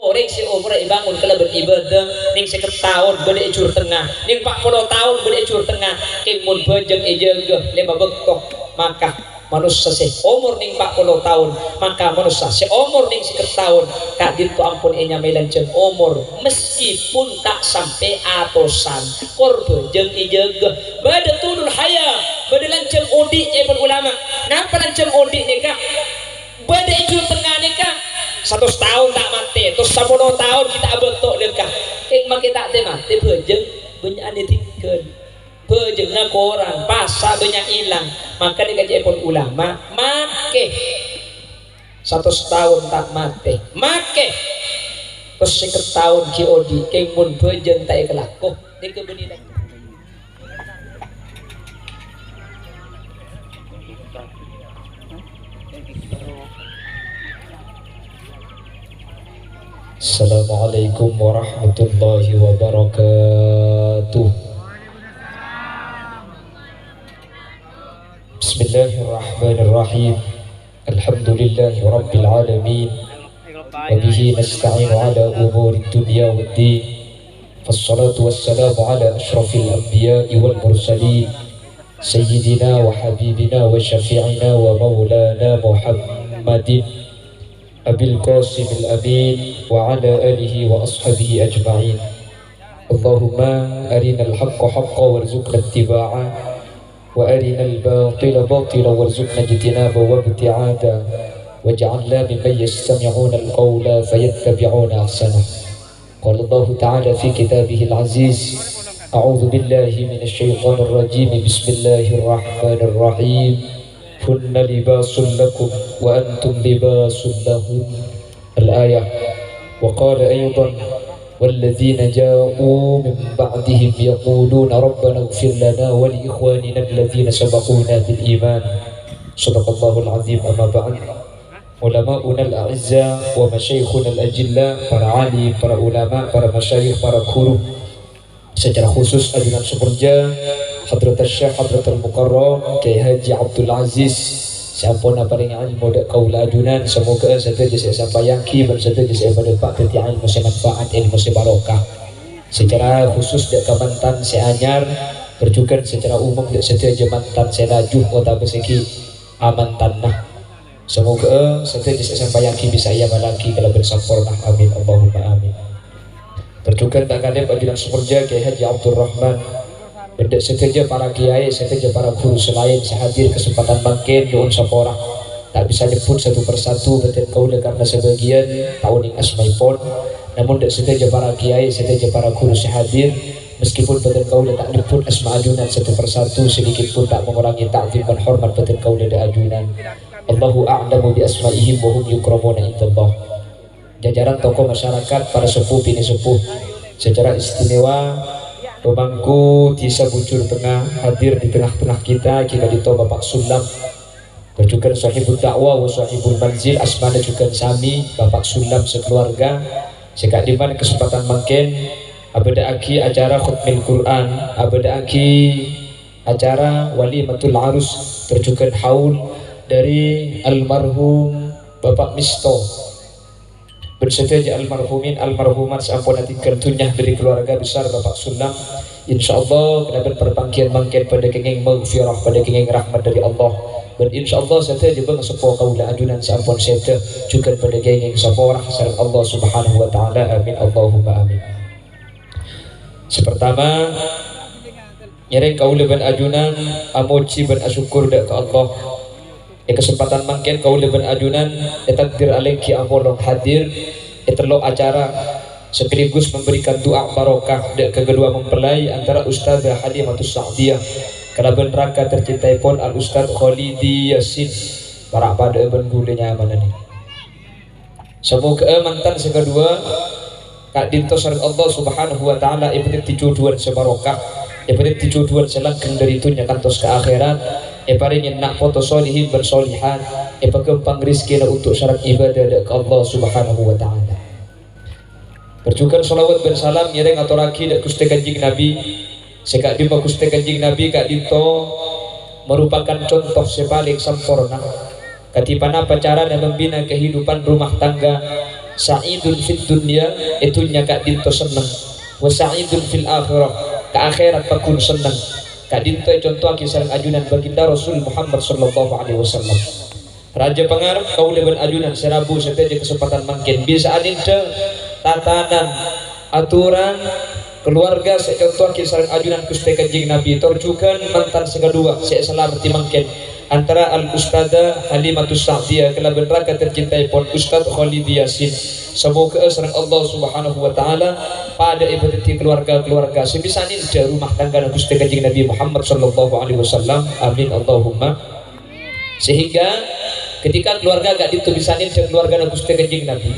Orang si umur bangun kalau beribadah, ning 50 tahun bericur tengah, ning 40 tahun bericur tengah, kimun bejeng ejegeh lima bektok maka manusia si umur ning 40 tahun maka manusia si umur ning 50 tahun kak dintu ampun enya melanceng umur meskipun tak sampai atosan kor bejeng ejegeh bada tulul haya bada lanceng udi ulama ngapa lanceng udi nih kak bada ijur tengah nih kak 100 tahun tak mati terus 10 tahun kita bentuk dekah mak kita tak mati bejeng banyak ditinggal bejeng na koran pasal banyak hilang maka dikaji pun ulama make 100 tahun tak mati make terus 1 tahun kiodi kemun bejeng tak kelakuh di kebenaran. Assalamualaikum warahmatullahi wabarakatuh. Bismillahirrahmanirrahim. Alhamdulillahi rabbil alamin. Wa bihi nasta'inu ala umuri dunya waddin. Wassalatu wassalamu ala ashrafil anbiya'i wal mursalin. Sayyidina wa habibina wa syafi'ina wa maulana Muhammadin Abil Qasim al-Amin wa ala alihi wa ashabihi ajma'in. Allahumma arina al-haqqa haqqa warzuqna ittiba'ah wa arina al-batila batila warzuqna ijtinaba wa ibti'ada waj'alna mimman yastami'una al-qawla fayattabi'una ahsanah. Qala Allah ta'ala fi kitabih al-aziz a'udhu billahi minasy syaithanir rajim bismillahirrahmanirrahim hunna libasun lakum wa antum libasun lahun al-ayah wa qala aydan والذين جاءوا من بعدهم يقولون ربنا اغفر لنا ولإخواننا الذين سبقونا بالإيمان صدق الله العظيم. أما بعد علماؤنا الأعزاء ومشايخنا الأجلاء para alim, para ulama, para masyayikh, para guru secara khusus ajunan Sukurja Hadratul Syekh Hadratul Mukarram Kiai Haji Abdul Aziz siapun paling ilmu dak kaula ajunan semoga saja saya sampaiaki dan saja saya berdepak tentang ilmu manfaat ilmu barokah secara khusus dak kamantan saya anyar berjukan secara umum dak setia mantan saya lajuh kota beseki aman tanah semoga saja saya sampaiaki bisa ia malaki kalau bersampurna amin Allahumma amin. Berjukan tak kadang ajunan Sukurja Kiai Haji Abdul Rahman benda sekerja para kiai, sekerja para guru selain sehadir kesempatan bangkit doon sapora tak bisa nyebut satu persatu betul kaula karena sebagian tahun yang asmaipun namun tak sekerja para kiai, sekerja para guru sehadir meskipun betul kaula tak nyebut asma ajunan satu persatu sedikit pun tak mengurangi ta'zim dan hormat betul kaula da ajunan. Allahu a'lamu bi asma'ihim wa hum yukramuna indallah. Jajaran tokoh masyarakat para sepuh bini sepuh secara istimewa pemangku desa Bujur Tengah hadir di tengah-tengah kita dito Bapak Sulam berjukan sahibul dakwah wa sahibul manzil asmana juga sami Bapak Sulam sekeluarga sekak diman kesempatan mangken abada aki acara khutmil Quran abada aki acara walimatul arus berjukan haul dari almarhum Bapak Misto bersedia almarhumin almarhumat sampun tinggal tunyah dari keluarga besar Bapak Sulam insyaallah kedapat perpangkian mangken pada kenging maghfirah pada kenging rahmat dari Allah dan insyaallah saya juga sepuh kaula ajunan sampun saya juga pada kenging saporah sareng Allah subhanahu wa ta'ala amin Allahumma amin. Sepertama nyereng kaula ban ajunan amoci ban asyukur dak ke Allah kesempatan mangken kaula ban ajunan takdir alengki amolong hadir telok acara sekaligus memberikan doa barokah dan kedua mempelai antara Ustazah Halimatus Sa'diyah kerabat neraka tercintai pun Al Ustaz Khalidi Yasin para pada ben gulenya mana nih semoga mantan sekedua kak dinto sareng Allah subhanahu wa ta'ala ibadah dijodohan sebarokah ibadah dijodohan selangkeng dari itu nyakantos ke akhirat paringin nak foto solihin bersolihan pagempang rizki na untuk syarat ibadah ke Allah subhanahu wa ta'ala. Berjukan salawat dan salam nyereng atau raki dak Gusti Kanjeng Nabi sekak di Gusti Kanjeng Nabi kak dito merupakan contoh sepaling sempurna katipana pacaran dan membina kehidupan rumah tangga sa'idun fid dunya itunya kak dinto seneng, wa sa'idun fil akhirah ke akhirat pakun seneng. Kak dinto contoh kisah ajunan baginda Rasul Muhammad sallallahu alaihi wasallam. Raja pengarap kau leban ajunan serabu setiap kesempatan makin bisa adinda tatanan aturan keluarga saya contoh kisah ajunan Gusti Kanjeng Nabi torjukan mantan segadua saya selamat dimangken antara al Ustadzah Halimatus Sa'diyah kelaban raka tercintai pun Ustadz Khalid Yasin. Semoga sareng Allah Subhanahu wa taala pada ibadati keluarga-keluarga sebisanin di rumah tangga Gusti Kanjeng Nabi Muhammad sallallahu alaihi wasallam. Amin Allahumma. Sehingga ketika keluarga gak ditubisanin dan keluarga Gusti Kanjeng Nabi,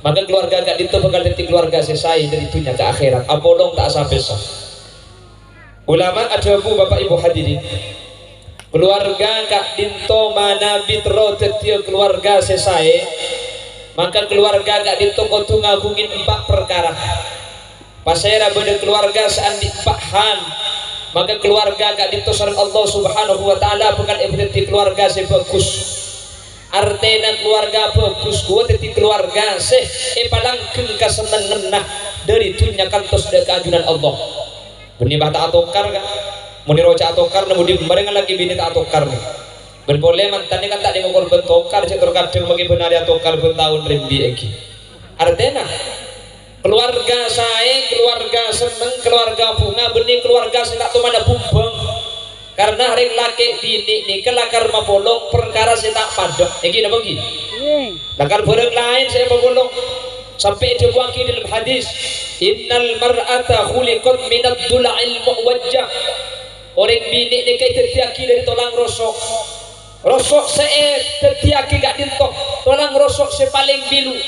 maka keluarga gak ditu bakal jadi keluarga selesai dari itunya ke akhirat. Abolong tak asap-asap. Ulama ajabu Bapak Ibu hadirin. Keluarga kak dinto mana bitro tetia keluarga selesai, maka keluarga kak dinto kotu ngagungin 4 perkara. Pasera beda keluarga seandi pahan, maka keluarga kak dinto sareng Allah Subhanahu wa taala bukan ibadati keluarga sebagus. Artena keluarga bagus gua teti keluarga seh palangkeun kasenengenah dari dunya kantos da keajunan Allah. Benih bata atokar kan muni roca atokar nemu di barengan lagi bini tak atokar nih. Ben boleh mantan kan tak dengokor bentokar cetor kadang bagi benar atokar bentahun rimbi eki. Artena keluarga saya keluarga seneng keluarga bunga benih keluarga saya tak mana bumbang. Karena hari laki bini ni kelakar mabolong perkara saya tak padok. Eki apa lagi? Lakar barang lain saya mabolong. Sampai diwakil dalam hadis, innal mar'ata khuliqat minad dula'il muwajjah. Orang bini ni kaya tertiaki dari tolang rosok. Rosok saya tertiaki gak dintok. Tolang rosok saya paling bilu.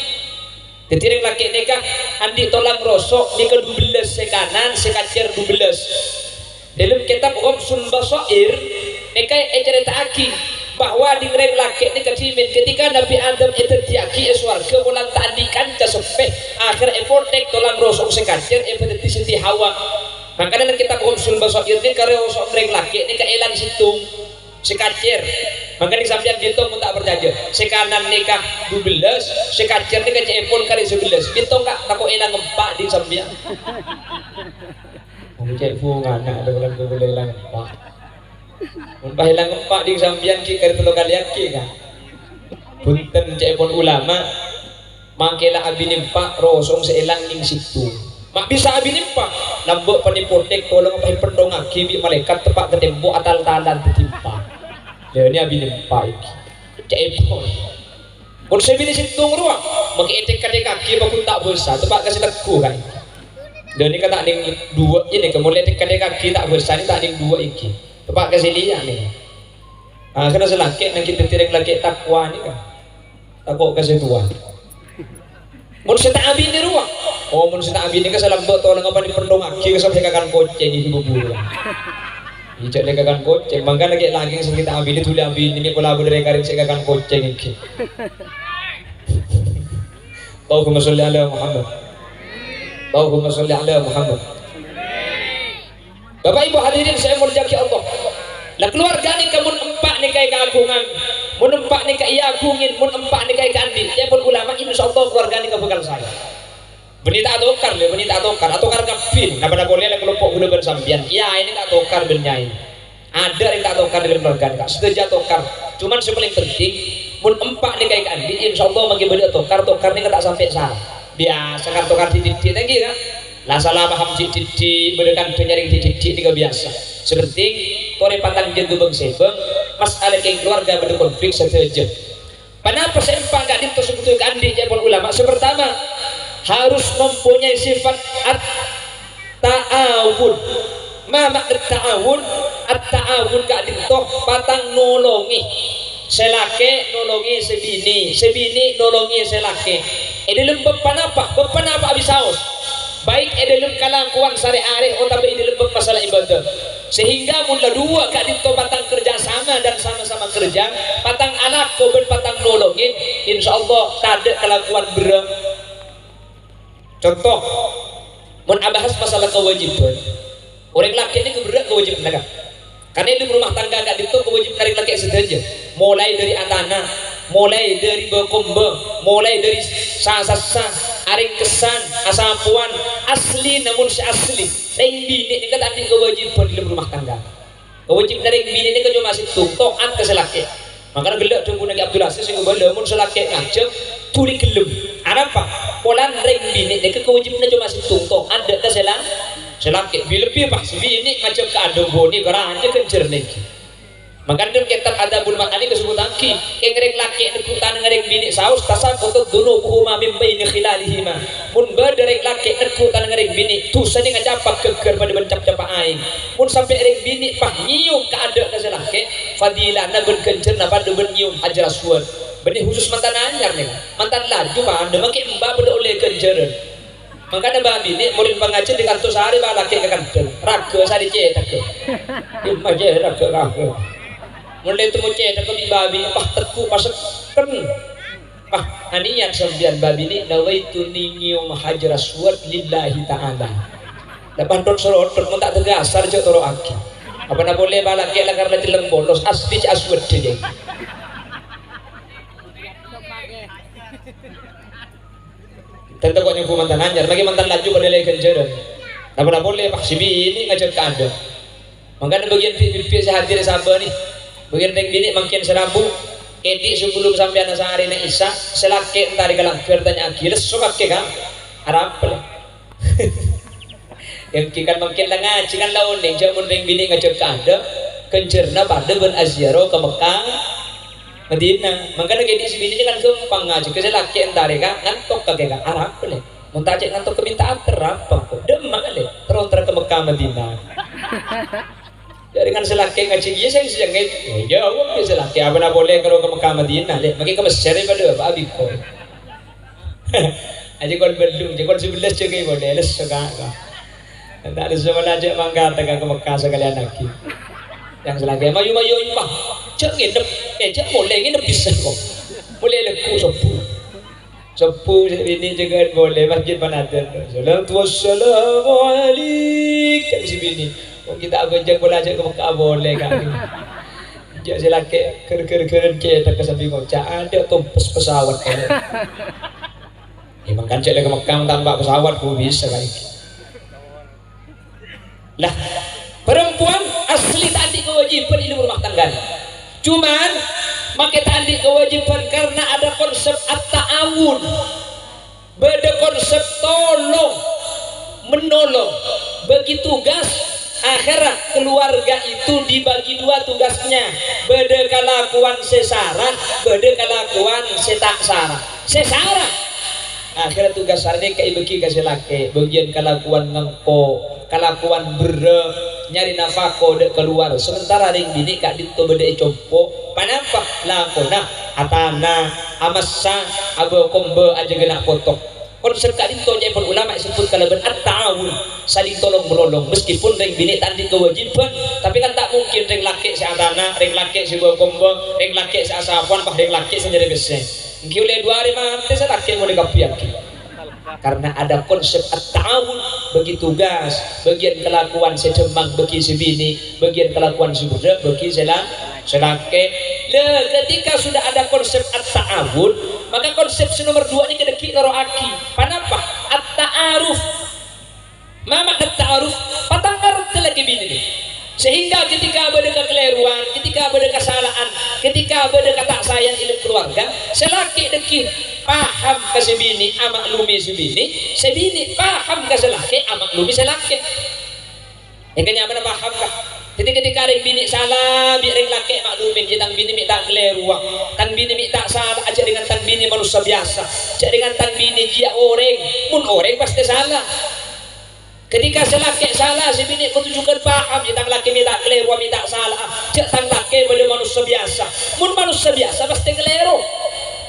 Ketireng laki ni kah andi tolang rosok ni ke-12 saya kanan saya kacir 12. Dalam kitab Ghamsul Basair ni kaya cerita aki bahwa di ngereng laki ni kecimin ketika Nabi Adam itu tiaki eswarga mulang tandikan kesepeh akhir epotek tolang rosok sekacir epeteti siti Hawa. Maka dalam kitab Ghamsul Basair ni karya rosok ngereng laki ni keelang situng sekacir. Maka ni sampean gitu pun tak berjaja sekanan nikah 12 sekacir ni kecepon kali 11 gitu kak takut elang empat di sampean. Cek bunga nak ada bulan boleh hilang empat. Mumpah hilang empat di sambian ki kari telu kali aki kan. Punten cek pun ulama mangkela abi nimpak rosong seelang ning situ. Mak bisa abi nimpak lambok penipotek tolong apa pendong aki bi malaikat tepak ke tembok atal-talan tertimpa. Ya ini abi nimpak iki. Cek pun. Pun sebi di situ ruang maki etek kaki bakun tak besar tepak kasih teku kan. Dan ini kata ada dua ini kemudian kadang kaki tak besar ini tak ada dua iki tepat kasih lihat nih. Karena selaki yang kita tirik laki takwa ni kan takut kasih tua. Mun kita abi ni ruang. Oh mun kita abi ni kan selambut tolong apa di pendong aki sampai kakan koceng di bubur. Ijak le kakan koceng mangga lagi kita abi ni tulis abi ni pola bodere karing se kakan koceng iki. Allahumma sholli ala Muhammad. Allahumma sholli ala Muhammad. Bapak Ibu hadirin saya mulyaki Allah. Lah keluarga ni kamun empak ni kaya keagungan. Mun empak ni kaya agungin, mun empak ni kaya keandil. Ya pun ulama insyaallah keluarga ni bakal saya. Benita atokar le, benita atokar kapin. Napa boleh le kelompok gula bersambian. Ya ini tak atokar benyai. Ada yang tak atokar dalam keluarga kak. Setuju atokar. Cuman yang paling penting mun empak ni kaya keandil insyaallah bagi beli atokar ni tak sampai salah. Biasa kan tukar titik lagi kan lah salah paham titik berdekat penyaring titik tiga biasa seperti kore patang jentu bang sebeng masalah yang keluarga berkonflik saja. Kenapa sempak gak dinto sebetulnya andi jabul ulama sepertama harus mempunyai sifat at-ta'awun. Ma makna ta'awun? At-ta'awun gak dinto patang nolongi selake nolongi sebini nolongi selake. Dalam bepan apa abisaus baik dalam kalangkuan sehari-hari tapi dalam masalah ibadah sehingga mula dua kak dinto patang kerja sama dan sama-sama kerja patang anak kau patang nolongin insyaallah tak ada kelakuan berang. Contoh mun abahas masalah kewajiban orang laki ini keberat kewajiban kan karena di rumah tangga gak dinto kewajiban dari laki saja mulai dari anak mulai dari bekombe mulai dari sasa aring kesan asapuan asli namun si asli ring bini ini kan tadi kewajiban di rumah tangga kewajiban ring bini ini kan cuma masih taat ke selaki makanya gelak tunggu Nabi Abdul Aziz yang kebal namun selaki ngajak tuli gelem apa polan ring bini ini kewajiban cuma masih taat ke selaki lebih pas bini ngajak ke adem boni karena aja kencer nih makanya dalam kitab Adabul Makani disebut angki yang ngereng laki nekutan ngereng bini saus tasak untuk dulu buhuma mimpi ini khilalihima mun berdereng laki nekutan ngereng bini tuh sani ngacapak keger pada mencap-capak aing mun sampai ngereng bini pah nyium keadaan ke selaki fadilah na berkencer na pada bernyium hajar aswad benih khusus mantan anyar nih mantan laju mah anda makin mbak pada oleh kenceran makanya babi ini murid pengajian di kantor sehari malah laki ke kantor raga sehari cetak ke imajah raga mulai temu cetak ke babi pah teku pasek kan pah anian sembilan babi ini nawaitu nyium hajar aswad lillahi ta'ala lepas ton sorot ton tak tegasar je toro aki apa nak boleh balak ya karena dileng bolos asli aswad je tentu kok nyumpul mantan anjar lagi mantan laju pada lagi kenjaran apa boleh pak sibi ini ngajar ke anda makanya bagian pipi saya hadir sabar nih bagian yang bini makin serabu edi sebelum sampai anak sehari na isa selake entar kalang bertanya giles sokak ke kan Arab yang kikan makin lengan cikan lawan ning jamun ring bini ngajak ke anda kencerna pada ben aziaro ke Mekah Madinah makanya kayak di sini kan gampang ngajak ke selake entar kan ngantok ke kan Arab le muntah cek ngantok kemintaan terapang kok demak le terontar ke Mekah Madinah dengan selaki ngaji dia saya sedang jawab dia selaki apa nak boleh kalau ke Mekah Madinah deh makin ke Mesir pada apa abiko aja kalau belum aja kalau 11 juga boleh les sekarang tak ada zaman aja mangga tegang ke Mekah sekalian lagi yang selaki mayu impah cek nginep cek boleh nginep bisa kok boleh leku sepuh ini juga boleh masjid Panadan salatu wassalamu alaikum si bini oh, kita agak belajar ke Mekah boleh kan jak selake ker kita ke samping kocak ada tumpes pesawat emang kan cek ke Mekah tanpa pesawat ku bisa kan lah perempuan asli tadi kewajiban ilmu rumah tangga cuman maka tadi kewajiban karena ada konsep at-ta'awun beda konsep tolong menolong bagi tugas akhirat keluarga itu dibagi dua tugasnya beda kelakuan sesara beda kelakuan setaksara sesara akhirat tugas sarane kayak bagi kasih laki bagian kelakuan ngengko kelakuan nyari nafako dek keluar sementara ring bini kak dito beda compo panapa lakona atana amasa abo kombe aja genak potok konsep kak dito nya pun ulama sebut kalaban at-ta'awun saling tolong menolong meskipun ring bini tadi kewajiban tapi kan tak mungkin ring laki si atana ring laki si abo kombe ring laki si asapuan bah ring laki si nyari besen ngkiule 2 hari mati saya laki mau dikapiak karena ada konsep at-ta'awun bagi tugas bagian kelakuan sedemang bagi si bini bagian kelakuan si budak bagi selake ketika sudah ada konsep at-ta'awun maka konsep nomor 2 ini kedeki karo aki panapa at-ta'aruf mama at-ta'aruf patangar lagi bini nih sehingga ketika ada kekeliruan ketika ada kesalahan ketika ada kata sayang hidup keluarga selaki deki paham ke sebini amaklumi sebini sebini paham ke selaki amaklumi selaki yang kenyamanan paham kah jadi ketika ring bini salah biar ring laki maklumin jadi tang bini minta keliruan tang bini minta salah aja dengan tang bini manusia biasa aja dengan tang bini dia orang mun orang pasti salah ketika selaki salah si bini kutujukan paham tang laki minta keliru minta salah cek tang laki pada manusia biasa mun manusia biasa pasti keliru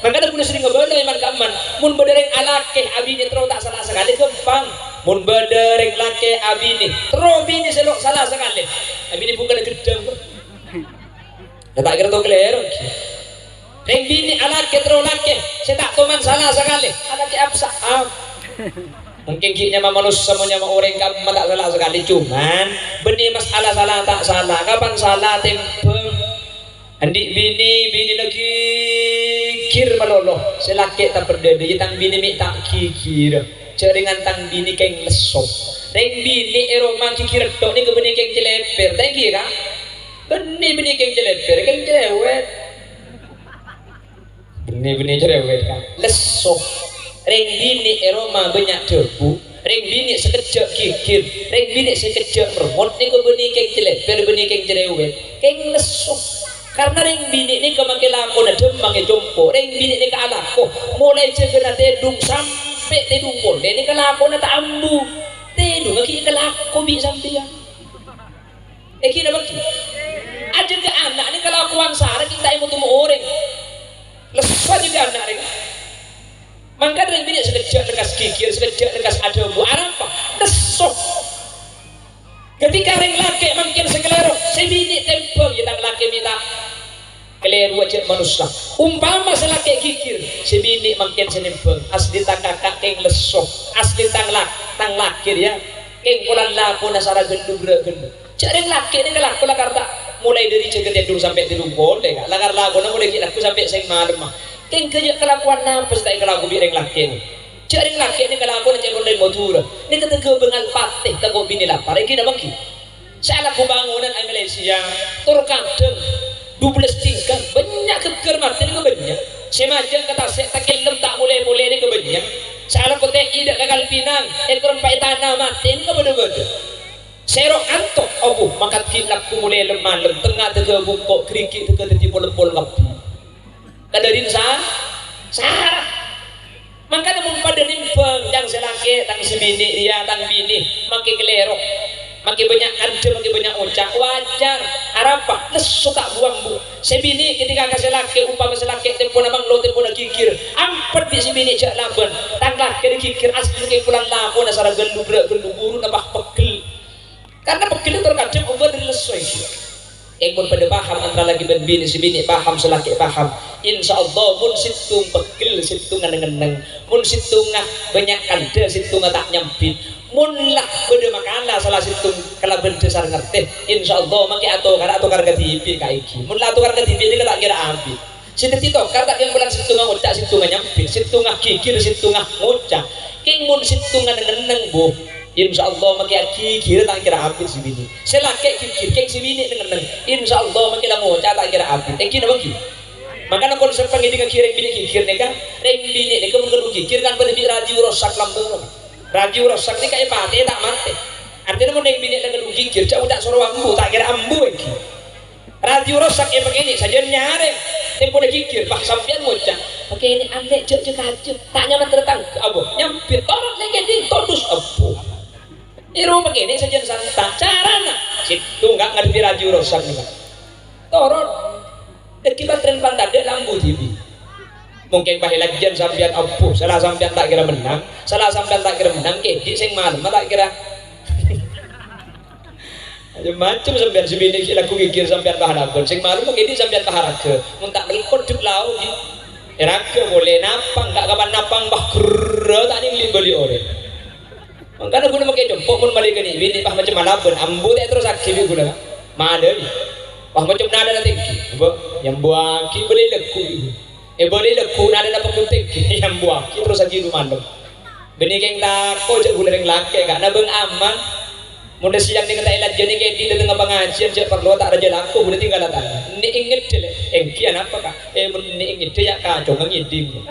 makanya aku sering ngebeda iman kaman mun bedereng alake abini terus tak salah sekali gampang mun bedereng laki abini terus bini selok salah sekali abini bukan gedeng tak kira tuh keliru ring bini alake terus laki saya tak teman salah sekali alake absa mungkin kini manusia semuanya orang kamu tak salah sekali cuman benih masalah salah tak salah kapan salah tempeng adik bini lagi kikir malolo selaki tak berdede tang bini mi tak kikir ceringan tang bini keng lesop reng bini eroma kikir tok ni ke bini keng jeleper tak kira bini keng jeleper keng cerewet bini cerewet kan lesop reng bini eroma banyak debu reng bini sekejap kikir reng bini sekejap remot ni ke bini keng jeleper bini keng cerewet keng lesop karena reng bini ni kemakai lako na demang jompo reng bini ni kalako mulai cegena tedung sampai tedung boleh ni kalako na taambu tedung aki kalako bi sampai eki na bagi aja ke anak ni kelakuan sara kita imu tumu orang lesah juga anak ni maka reng bini sekejap lekas kikir sekejap lekas adembu apa lesok ketika reng laki makin sekelerok sebini tempel yang laki minta keliru wajib manusia umpama selaki kikir sebini makin senempel asli tang kakak keng lesok asli tang lakir ya keng pulang laku nasara gendu gendu cari laki ni kelak pulang karta mulai dari cegat tidur sampai tidur boleh kan lagar lagu na mulai laku sampai seng malam mah keng kerja kelakuan nampes tak kelaku bireng laki ni cari laki ni kelakuan cekol dari motor ni ketega bengal patih tak kau bini lapar iki dah bangki salah kubangunan Malaysia tur kadeng 12 tingkat banyak keker mati ni banyak semacam kata saya tak kelem tak boleh ni banyak salah kote tidak gagal pinang ekor empat tanah mati ni bener-bener serok antok abu makan kilap ku mulai lemah tengah tega bungkok kerikik tega tetipu lempol ngapi kadarin sah maka namun pada nimpeng yang selaki tang sebini dia tang bini makin kelerok makin banyak ade makin banyak ucap wajar arapa suka buang bu sebini ketika kasih laki umpama selaki tempo nabang lo tempo nak kikir ampet di sebini cak laban tanglah kena kikir asli ke pulang lapo nasara gelu guru nabah pegel karena pegel terkadang ubah dari lesoy yang pun pada paham antara lagi ben bini sebini paham selaki paham insyaallah mun situng pegel situng ngeneng mun situng banyak kande situng tak nyampit mun lah beda makana salah situng kalau benda sar ngerti insyaallah maki atau karga TV kaiki mun lah atau karga TV ini tak kira ambil situ tito kata yang bulan situng ngocak situng nyampit situng kikir situng ngocak king mun situng ngeneng bu insyaallah maki kikir tak kira ambil si bini selake kikir king si bini ngeneng insyaallah maki lah ngocak tak kira ambil kina bagi makanya konsep pengidikan kira bini kikir ni kan reng bini ni kan mengeru kikir kan pada bi radio rosak lambung radio rosak ni kayak mati tak mati artinya mau neng bini dengan kikir cak udah suruh ambu tak kira ambu lagi radio rosak yang begini saja nyare tempo dah kikir bah sampian ngocak pakai ini ande cek kacau tak nyaman tertang abu nyampir torot lagi di todus abu iru begini saja santai carana situ nggak ngerti radio rosak nih torot akibat tren pantai lampu TV mungkin bahilah jen sampian abu salah sampian tak kira menang salah sampian tak kira menang di sing malam tak kira macam sampian sebini laku kikir sampian bahalagon sing malam mungkin di sampian baharaga mun tak meliput di lau eraga boleh napang tak kapan napang bah gerra tak ni beli orang makanya guna pakai jempok mun balik ni bini bah macam malabon ambu tak terus aktif guna mana ni bah macam nada nanti yang buang ki boleh leku boleh leku nada dapat penting yang buang ki terus lagi rumah dong bini keng lako cak guna reng laki gak nabeng aman muda siang ni kata elat jadi kayak di tengah pengajian cak perlu tak raja laku guna tinggal datang ni inget je kian apa kak ni inget dia kacau ngiding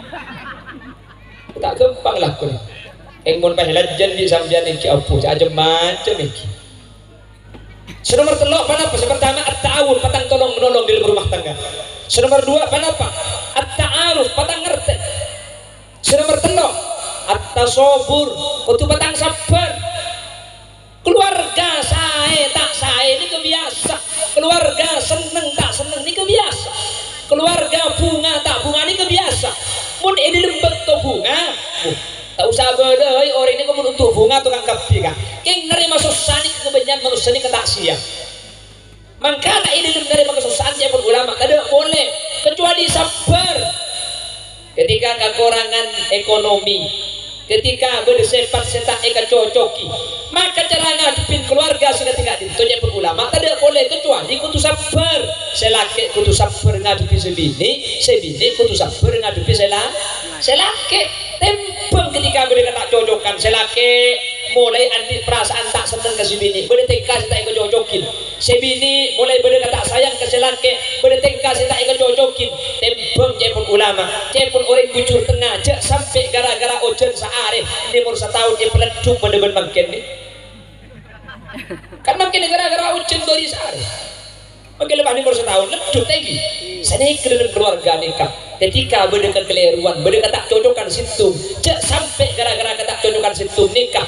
tak gampang laku ni mun pahelat jadi sambian iki apu aja macam iki nomor telok apa pertama at-ta'awun patang tolong menolong di rumah tangga nomor dua apa at-ta'aruf patang ngerti nomor telok at-tasobur kudu patang sabar keluarga saya tak saya ini kebiasa keluarga seneng tak seneng ini kebiasa keluarga bunga tak bunga ini kebiasa mun ini lembek to bunga tak usah bedai orang ini kemun untuk bunga tukang kapi kan yang nerima susah ini kebenyan manusia ini ketaksian makanya ini nerima kesusahan saya ulama tidak boleh kecuali sabar ketika kekurangan ekonomi ketika bersepat setak eka cocoki maka cara ngadepin keluarga sudah tidak ditanya ulama tidak boleh kecuali kudu sabar selaki kudu sabar ngadepi sebini kudu sabar ngadepi selaki tempeng ketika mereka tak cocokan selaki mulai anti perasaan tak seneng ke sebini boleh tingkah tak ikut cocokin sebini mulai boleh tak sayang ke selaki boleh tingkah tak ikut cocokin tempeng cepun ulama cepun orang kucur tengah je sampai gara-gara ojen saare ini umur setahun dia peleduk bener-bener makin nih kan makin gara-gara ojen dari saare makin lepas ini umur setahun leduk lagi saya ke dalam keluarga nikah ketika berdekat keliruan berdekat tak cocokan situ je sampai gara-gara tak cocokan situ nikah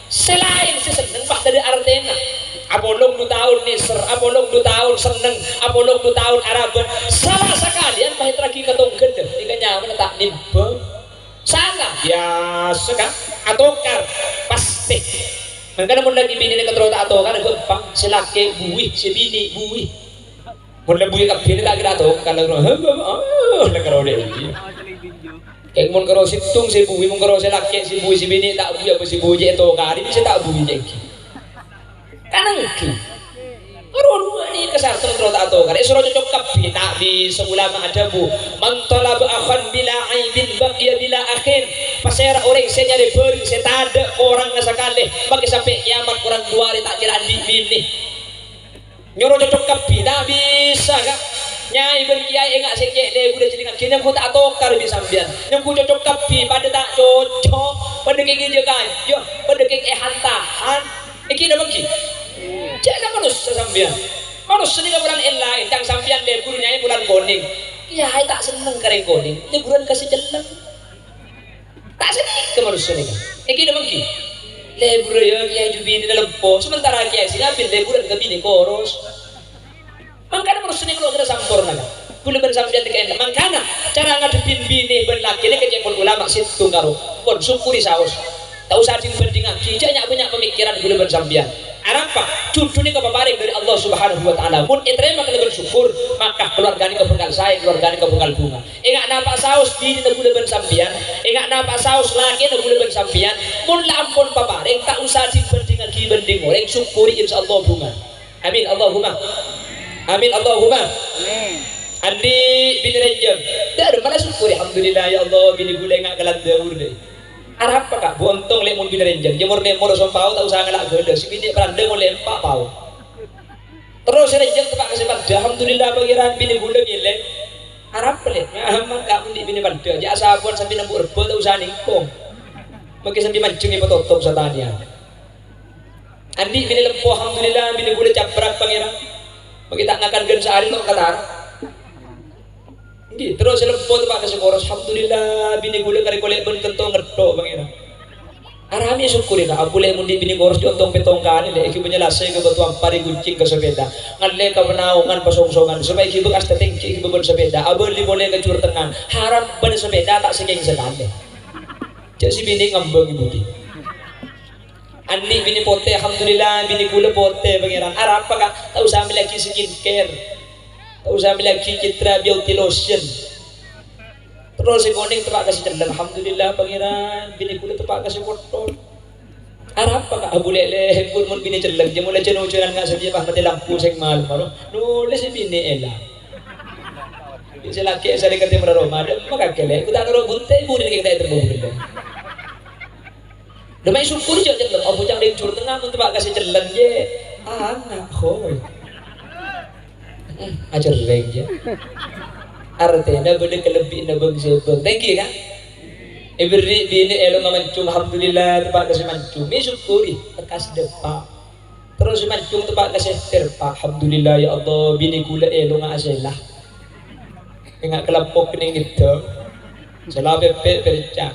selain seneng pak dari Artena apolong 2 tahun Nisr apolong 2 tahun seneng apolong 2 tahun Araban salah sekalian pahit lagi ketong gede jika nyaman tak nimbang salah biasa kan atokar pasti maka namun lagi bini ni keterus tak atokar gampang selaki buih sebini buih mulai buih kat bini tak kira atokar kalau kalau dia kayak mun karo situng si buwi mun karo selaki si buwi si bini tak buwi apa si buwi je to kari bisa tak buwi je kanang ki karo ni kesar terus tak to kari suruh cocok kapi tak di seulama ada bu man talab akhan bila aibin baqiya bila akhir pasera orang saya nyari beri saya tak ada orang sekali bagi sampai kiamat orang dua hari tak kira di bini nyuruh cocok kapi tak bisa kan nyai berkiai enggak sekek deh udah jadi kaki yang ku tak tokar di sambian yang ku cocok kapi pada tak cocok pada kaki je kan yo pada kaki hantahan iki dah bagi jangan manusia sambian manusia ni bulan lain tang sambian deh guru nyai bulan koning iya hai tak seneng kareng koning ini bulan kasih jalan tak seneng ke manusia ni kan iki dah bagi lebur ya kiai jubi di dalam po sementara kiai sih ngambil leburan ke bini koros makanya harus ini kalau kita sampurna boleh bersambian dengan enak makanya cara ngadepin bini berlaki ini kejepun ulama situ karo pun syukuri saus tak usah dibanding lagi banyak pemikiran boleh bersambian apa cucu ini kepaparing dari Allah subhanahu wa ta'ala pun terima kena bersyukur maka keluarga ini kebekal saya keluarga ini kebekal bunga ingat nampak saus bini tak boleh bersambian ingat nampak saus laki tak boleh bersambian pun lampun paparing tak usah dibanding lagi banding orang syukuri insyaallah bunga amin Allahumma amin Allahumma amin andi bini renjeng dah ada mana syukur alhamdulillah ya Allah bini gulai ngak kalan daur deh arah apa kak bontong lek mun bini renjeng jemur nemor sompau tak usah ngelak gede si bini perande mau lempak pau terus renjeng tepak kasih pada alhamdulillah pangeran bini gulai ngilek arah apa lek aman kak mundi bini pada aja asapun sampai nembur rebo tak usah ningkong mungkin sampai mancing ni pototop satania andi bini lempo alhamdulillah bini gulai caprak pangeran kita ngakan gen sehari lo kata ini terus lempo tu pak kasih koros alhamdulillah bini gula kari kolek ben kentong ngerto bang era arami syukuri lah boleh mundi bini koros jontong petongkan le iki penjelasai ke batuan pari guncing ke sepeda ngalle ka penaungan pasong-songan supaya iki bekas teteng iki beban sepeda abel li boleh ke cur tengan haram ben sepeda tak sekeng sekali jadi si bini ngambang ibu di andi bini pote alhamdulillah bini gula pote pangeran arah apa kak tak usah ambil lagi skincare tak usah ambil lagi citra beauty lotion terus si koning tepak kasih celang alhamdulillah pangeran bini gula tepak kasih botol arah apa kak boleh leh pun bini celang dia mulai cenung-cenung nggak sedia pas mati lampu sing malam malu nulis si bini elah si laki saya dekat timur Roma maka kelek kita ngerok bunte ibu ini kita terburu Demai syukur je jalan, oh bujang lincur tengah untuk pak kasih jalan je, anak koi, ajar leng je, artinya boleh kelebih nabang sebang, thank you kan? Iberi bini elo ngamancung, alhamdulillah tempat kasih mancung, ini syukuri, tekas depak, terus mancung tempat kasih terpak, alhamdulillah ya Allah bini gula elo ngaselah, ingat kelampok kening itu, salah pepe percak,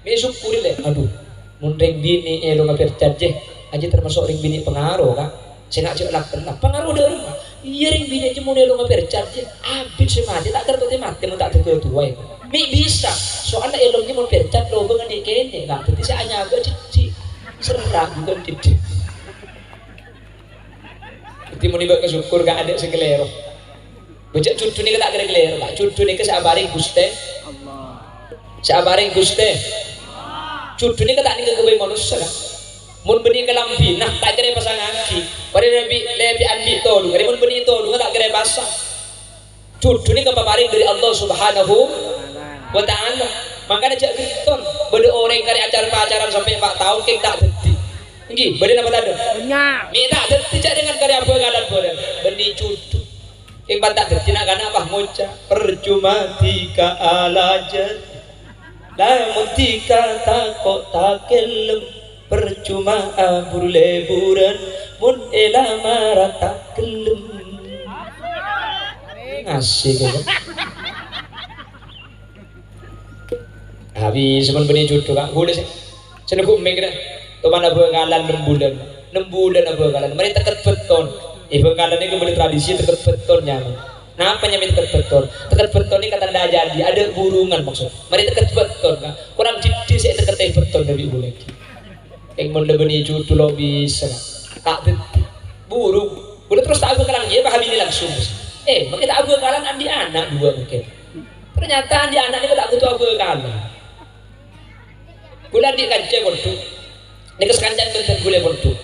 ini syukuri le, aduh. Mundeng bini elo ngapercat je aja termasuk ring bini pengaruh kak saya nak cek lah pengaruh dari rumah iya ring bini aja mau elo ngapercat je abis semati tak tertutup mati mau tak tertutup mi bisa soalnya elo nya mau percat lo banget di kene kak jadi saya hanya agak cici serang bukan cici itu mau dibawa ke syukur kak ada sekelero bocah cucu ni tak kira kelero kak cucu ni ke sabaring guste sabaring guste cucu ni kata ni kegawe manusia kan mun beni kelambi nah tak kira pasangan ki pada lebih andi to lu mun beni to lu tak kira basah Jodoh ini kepaparing dari Allah Subhanahu wa ta'ala. Makanya jak kriton beda orang kali acara-acara sampai 4 tahun kek tak dadi. Nggih, beda apa tadi? Minta dadi jak dengan karya begalan bola. Beni jodoh. Kek tak dadi nak kana apa moca percuma tika alajan. Lamun tika takok takelem percuma abur leburan mun elamara takelem. Asik kan? Habis sebelum beni jodoh kan, boleh sih. Senengku mikir, tu mana bekalan 6 bulan apa bekalan. Mereka teket beton. Bekalan ini kembali tradisi teket beton nyaman. Nah, apa nyampe teket beton? Teket beton ini kata ndak jadi, ada burungan maksud. Mereka teket beton kan, kurang jiddi sih teket beton dari boleh. Yang mau beni jodoh lo bisa, tak burung. Boleh terus tak bekalan dia, paham ini langsung. Mungkin tak bekalan andi anak 2 mungkin. Ternyata andi anak ini tak butuh bekalan. Bulan di kancing waktu, ini kesekancan benten gule waktu.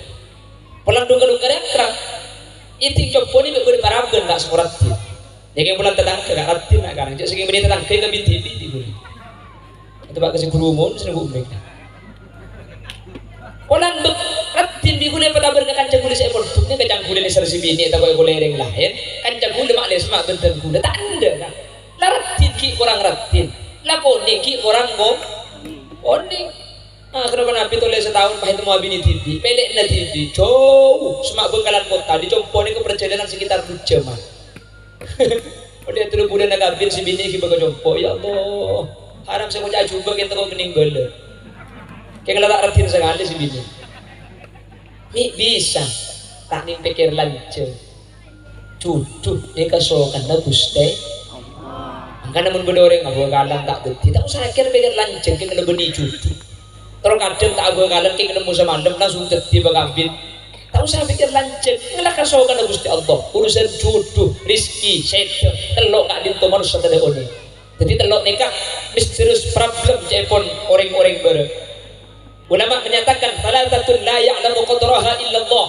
Pulang dungker yang itu coba ni boleh baragan tak semurat dia. Jadi bulan tetang ke ratin nak karang. Jadi segi beri tetang ke binti boleh. Itu pak kasih kurumun seneng umek. Pulang ratin di gule pada berkancing gule saya waktu ni kancing gule ni sersi bini atau gule yang lain. Kancing gule mak lesma benten gule tak ada kan. Ratin ki orang ratin, lakoni ki orang oning. Kenapa nabi toleh setahun pahit mau bini TV, pelek na TV, jauh, semak bengkalan kota, dicomponi ke perjalanan sekitar 2 jam. Dia terus bulan nak ambil si bini kita jompo, ya Allah, haram saya mau juga kita kau kening bela. Kayak tak ratin sekali si bini. Ni bisa, tak nih pikir lancar, cucu ni kasokan na guste. Karena mun bedoreng abu kalan tak deti, tak usah kira pikir lancar, kita lebih cucu. Kalau kadang tak abu kalan kita nemu sama andem langsung deti bagambit. Tak usah pikir lancar, ngelak kasokan na guste Allah. Urusan jodoh, rizki, sedo, telok kak dinto manusia tadi oni. Jadi telok nikah misterius problem cepon orang-orang ber. Ulama menyatakan salah satu la ya'lamu qadraha illallah.